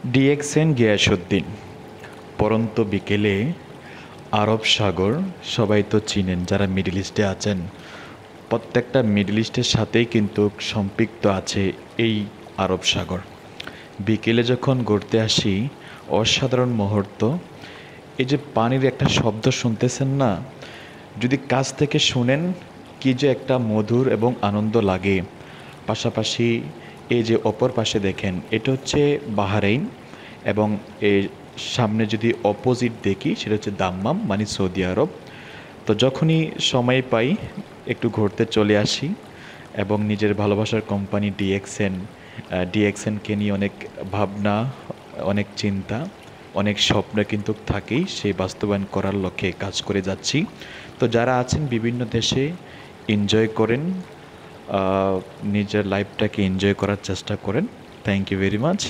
DXN Giasuddin. পড়ন্ত বিকেলে আরব সাগর সবাই তো চিনেন, যারা মিডল ইস্টে আছেন। প্রত্যেকটা মিডল ইস্টের সাথেই কিন্তু সম্পৃক্ত আছে এই আরব সাগর। বিকেলে যখন ঘুরতে আসি, অসাধারণ মুহূর্ত। এই যে পানির একটা শব্দ শুনতেছেন না, যদি কাছ থেকে শুনেন কি যে একটা মধুর এবং আনন্দ লাগে। পাশাপাশি এই যে অপর পাশে দেখেন, এটা হচ্ছে বাহরাইন, এবং এর সামনে যদি অপোজিট দেখি সেটা হচ্ছে দাম্মাম, মানে সৌদি আরব। তো যখনই সময় পাই একটু ঘুরতে চলে আসি, এবং নিজের ভালোবাসার কোম্পানি ডিএক্সএনকে নিয়ে অনেক ভাবনা, অনেক চিন্তা, অনেক স্বপ্ন কিন্তু থাকেই, সেই বাস্তবায়ন করার লক্ষ্যে কাজ করে যাচ্ছি। তো যারা আছেন বিভিন্ন দেশে, এনজয় করেন, নিজের লাইফটাকে এনজয় করার চেষ্টা করেন। Thank you very much.